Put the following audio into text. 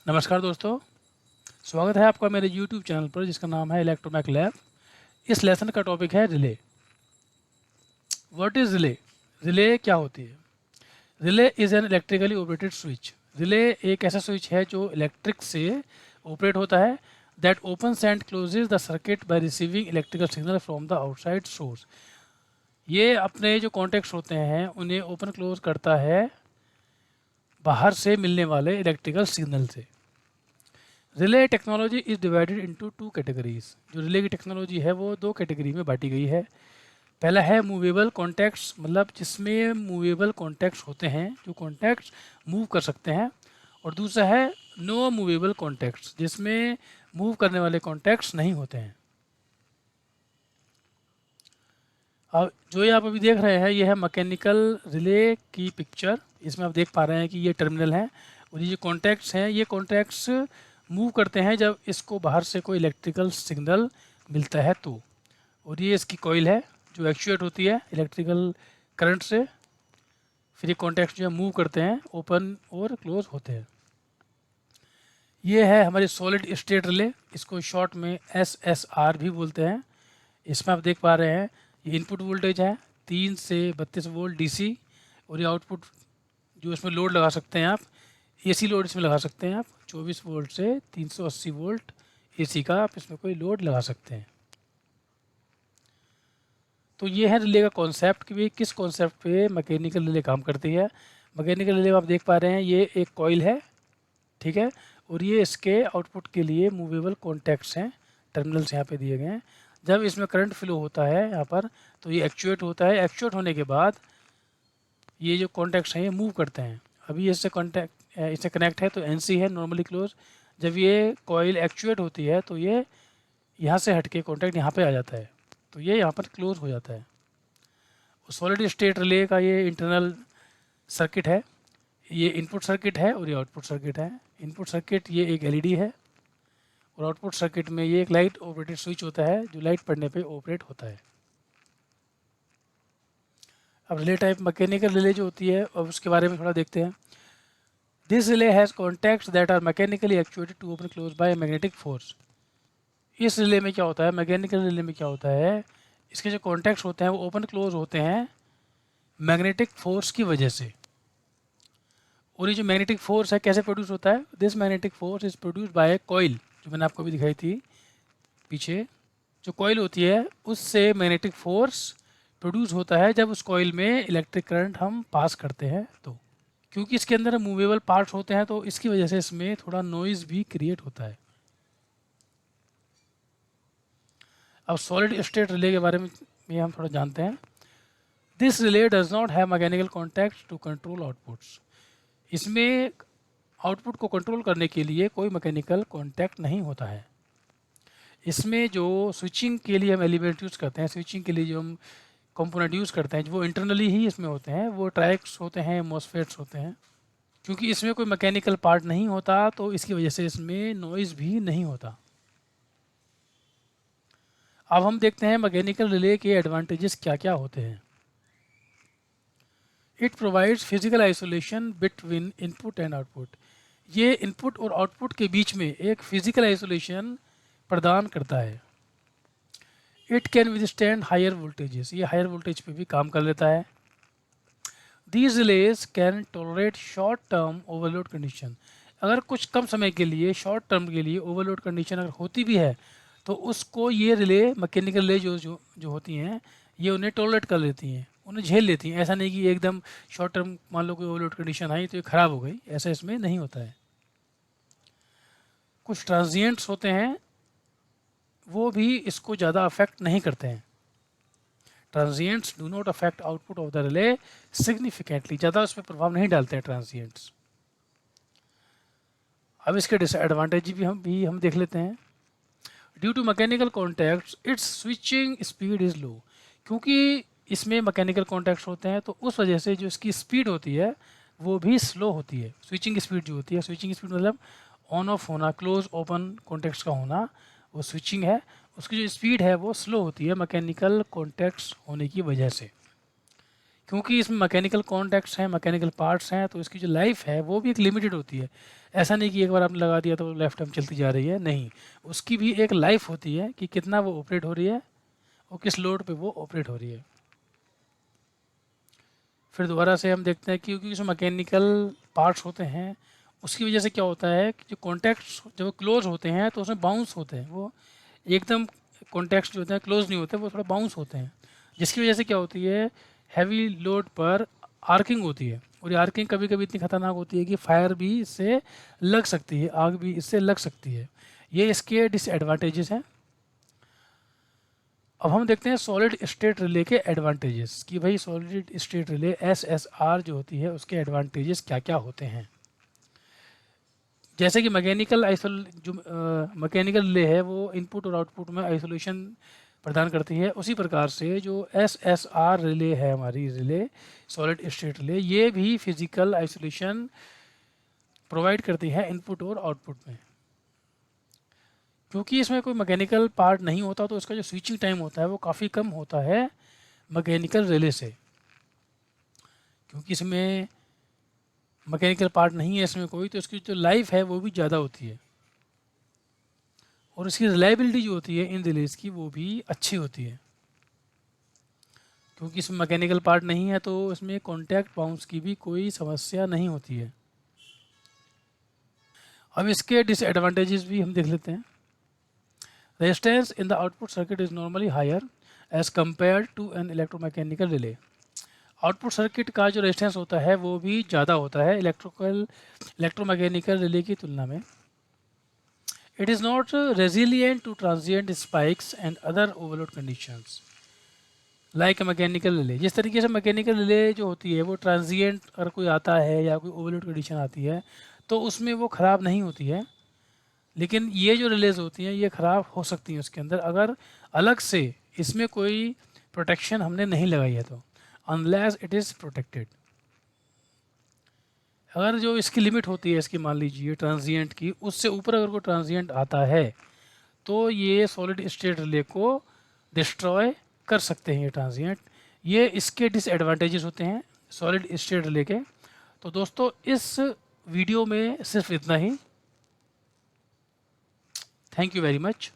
नमस्कार दोस्तों, स्वागत है आपका मेरे YouTube चैनल पर जिसका नाम है इलेक्ट्रोमैक लैब। इस लेसन का टॉपिक है relay. What is relay? Relay क्या होती है? Relay is an electrically operated switch. Relay एक ऐसा स्विच है जो इलेक्ट्रिक से ऑपरेट होता है। That opens and closes the circuit by receiving electrical signal from the outside source. ये अपने जो कॉन्टेक्ट्स होते हैं उन्हें ओपन क्लोज करता है बाहर से मिलने वाले इलेक्ट्रिकल सिग्नल से। Relay technology is divided into two categories. जो रिले की टेक्नोलॉजी है वो दो कैटेगरी में बांटी गई है। पहला है मूवेबल कॉन्टैक्ट्स, मतलब जिसमें मूवेबल कॉन्टैक्ट्स होते हैं, जो कॉन्टैक्ट्स मूव कर सकते हैं। और दूसरा है नो मूवेबल कॉन्टैक्ट्स, जिसमें मूव करने वाले कॉन्टैक्ट्स नहीं होते हैं। अब जो ये आप अभी देख रहे हैं ये है मैकेनिकल रिले की पिक्चर। इसमें आप देख पा रहे हैं कि ये टर्मिनल हैं और ये जो कॉन्टैक्ट्स हैं ये कॉन्टैक्ट्स मूव करते हैं जब इसको बाहर से कोई इलेक्ट्रिकल सिग्नल मिलता है तो। और ये इसकी कॉइल है जो एक्चुएट होती है इलेक्ट्रिकल करंट से। फिर ये कॉन्टैक्ट्स जो है मूव करते हैं, ओपन और क्लोज होते हैं। ये है हमारी सॉलिड स्टेट रिले, इसको शॉर्ट में SSR भी बोलते हैं। इसमें आप देख पा रहे हैं ये इनपुट वोल्टेज है 3 से 32 वोल्ट DC। और ये आउटपुट जो इसमें लोड लगा सकते हैं आप, AC लोड इसमें लगा सकते हैं आप 24 वोल्ट से 380 वोल्ट AC का आप इसमें कोई लोड लगा सकते हैं। तो ये है रिले का कॉन्सेप्ट कि भाई किस कॉन्सेप्ट पे मैकेनिकल रिले काम करती है। मैकेनिकल रिले आप देख पा रहे हैं ये एक कॉइल है, ठीक है। और ये इसके आउटपुट के लिए मूवेबल कॉन्टैक्ट्स हैं, टर्मिनल्स यहाँ पे दिए गए हैं। जब इसमें करंट फ्लो होता है यहाँ पर तो ये एक्चुएट होता है। एक्चुएट होने के बाद ये जो कॉन्टैक्ट्स हैं ये मूव करते हैं। अभी इससे कॉन्टैक्ट इससे कनेक्ट है तो NC है, नॉर्मली क्लोज। जब ये कॉइल एक्चुएट होती है तो ये यहाँ से हट के कॉन्टैक्ट यहाँ पे आ जाता है, तो ये यहाँ पर क्लोज हो जाता है। सॉलिड स्टेट रिले का ये इंटरनल सर्किट है, ये इनपुट सर्किट है और ये आउटपुट सर्किट है। इनपुट सर्किट ये एक LED है और आउटपुट सर्किट में ये एक लाइट ऑपरेटेड स्विच होता है जो लाइट पड़ने पे ऑपरेट होता है। अब रिले टाइप मैकेनिकल रिले जो होती है अब उसके बारे में थोड़ा देखते हैं। This relay has contacts that are mechanically actuated to open close by magnetic force. इस रिले में क्या होता है, मैकेनिकल रिले में क्या होता है, इसके जो कॉन्टैक्ट्स होते हैं वो ओपन क्लोज होते हैं मैग्नेटिक फोर्स की वजह से। और ये जो मैग्नेटिक फोर्स है कैसे प्रोड्यूस होता है? This magnetic force is produce by coil, जो मैंने आपको भी दिखाई थी पीछे। जो कॉइल होती है उससे मैग्नेटिक फोर्स प्रोड्यूस होता है जब उस कॉइल में इलेक्ट्रिक करंट हम पास करते हैं तो। क्योंकि इसके अंदर मूवेबल पार्ट्स होते हैं तो इसकी वजह से इसमें थोड़ा नॉइज़ भी क्रिएट होता है। अब सॉलिड स्टेट रिले के बारे में ये हम थोड़ा जानते हैं। This relay does not have mechanical contact to control outputs. इसमें आउटपुट को कंट्रोल करने के लिए कोई मैकेनिकल कॉन्टैक्ट नहीं होता है। इसमें जो स्विचिंग के लिए हम एलिमेंट यूज़ करते हैं, स्विचिंग के लिए जो हम कंपोनेंट यूज़ करते हैं वो इंटरनली ही इसमें होते हैं। वो ट्राइक्स होते हैं, मॉसफेट्स होते हैं। क्योंकि इसमें कोई मैकेनिकल पार्ट नहीं होता तो इसकी वजह से इसमें नॉइज़ भी नहीं होता। अब हम देखते हैं मैकेनिकल रिले के एडवांटेजेस क्या क्या होते हैं। It provides physical isolation between input and output. ये इनपुट और आउटपुट के बीच में एक फिजिकल आइसोलेशन प्रदान करता है। It can withstand higher voltages, ये हायर वोल्टेज पे भी काम कर लेता है। These relays can tolerate short term overload condition. अगर कुछ कम समय के लिए, शॉर्ट टर्म के लिए ओवरलोड कंडीशन अगर होती भी है तो उसको ये रिले, मैकेनिकल रिले जो होती हैं ये उन्हें टॉलरेट कर लेती हैं, उन्हें झेल लेती हैं। ऐसा नहीं कि एकदम शॉर्ट टर्म मान लो कोई ओवरलोड कंडीशन आई तो ये ख़राब हो गई, ऐसा इसमें नहीं होता है। कुछ ट्रांजिएंट्स होते हैं वो भी इसको ज़्यादा अफेक्ट नहीं करते हैं। Transients do not affect output of the relay significantly, ज़्यादा उस पर प्रभाव नहीं डालते हैं ट्रांजिएंट्स। अब इसके डिसएडवांटेज भी हम देख लेते हैं। Due to mechanical contacts its switching speed is low. क्योंकि इसमें मैकेनिकल कॉन्टैक्ट्स होते हैं तो उस वजह से जो इसकी स्पीड होती है वो भी स्लो होती है। स्विचिंग स्पीड जो होती है, स्विचिंग स्पीड मतलब ऑन ऑफ होना, क्लोज ओपन कॉन्टैक्ट्स का होना, वो स्विचिंग है। उसकी जो स्पीड है वो स्लो होती है मैकेनिकल कॉन्टैक्ट्स होने की वजह से। क्योंकि इसमें मैकेनिकल कॉन्टैक्ट्स हैं, मैकेनिकल पार्ट्स हैं, तो इसकी जो लाइफ है वो भी एक लिमिटेड होती है। ऐसा नहीं कि एक बार आपने लगा दिया तो लेफ्ट टाइम चलती जा रही है, नहीं, उसकी भी एक लाइफ होती है कि कितना वो ऑपरेट हो रही है और किस लोड पे वो ऑपरेट हो रही है। फिर दोबारा से हम देखते हैं कि क्योंकि उसमें मैकेनिकल पार्ट्स होते हैं, उसकी वजह से क्या होता है कि जो कॉन्टैक्ट्स जब क्लोज होते हैं तो उसमें बाउंस होते हैं, वो एकदम कॉन्टैक्ट्स जो होते हैं क्लोज नहीं होते, वो थोड़ा बाउंस होते हैं, जिसकी वजह से क्या होती है, हैवी लोड पर आर्किंग होती है। और ये आर्किंग कभी कभी इतनी खतरनाक होती है कि फायर भी इससे लग सकती है, आग भी इससे लग सकती है। ये इसके डिसएडवांटेजेस हैं। अब हम देखते हैं सॉलिड स्टेट रिले के एडवांटेजेस कि भाई सॉलिड स्टेट रिले SSR जो होती है उसके एडवांटेजेस क्या क्या होते हैं। जैसे कि मैकेनिकल रिले है वो इनपुट और आउटपुट में आइसोलेशन प्रदान करती है, उसी प्रकार से जो SSR रिले है, हमारी रिले सॉलिड स्टेट रिले, ये भी फिजिकल आइसोलेशन प्रोवाइड करती है इनपुट और आउटपुट में। क्योंकि इसमें कोई मैकेनिकल पार्ट नहीं होता तो इसका जो स्विचिंग टाइम होता है वो काफ़ी कम होता है मैकेनिकल रिले से। क्योंकि इसमें मैकेनिकल पार्ट नहीं है इसमें कोई, तो इसकी जो लाइफ है वो भी ज़्यादा होती है और इसकी रिलायबिलिटी जो होती है इन रिलेज की वो भी अच्छी होती है। क्योंकि इसमें मैकेनिकल पार्ट नहीं है तो इसमें कॉन्टैक्ट बाउंस की भी कोई समस्या नहीं होती है। अब इसके डिसएडवांटेजेस भी हम देख लेते हैं। Resistance in the output circuit is normally higher as compare to an electromechanical relay. Output circuit का जो रेजिस्टेंस होता है वो भी ज़्यादा होता है इलेक्ट्रोमैकेनिकल रिले की तुलना में। It is not resilient to transient spikes and other overload conditions like mechanical relay. जिस तरीके से मैकेनिकल रिले जो होती है वो ट्रांजिएंट अगर कोई आता है या कोई ओवरलोड कंडीशन आती है तो उसमें वो ख़राब नहीं होती है, लेकिन ये जो रिलेज होती हैं ये ख़राब हो सकती हैं उसके अंदर अगर अलग से इसमें कोई प्रोटेक्शन हमने नहीं लगाई है तो, अनलेस इट इज़ प्रोटेक्टेड। अगर जो इसकी लिमिट होती है इसकी मान लीजिए ट्रांजिएंट की, उससे ऊपर अगर कोई ट्रांजिएंट आता है तो ये सॉलिड स्टेट रिले को डिस्ट्रॉय कर सकते हैं ये ट्रांजिएंट। ये इसके डिसएडवांटेजेस होते हैं सॉलिड स्टेट रिले के। तो दोस्तों इस वीडियो में सिर्फ इतना ही। Thank you very much.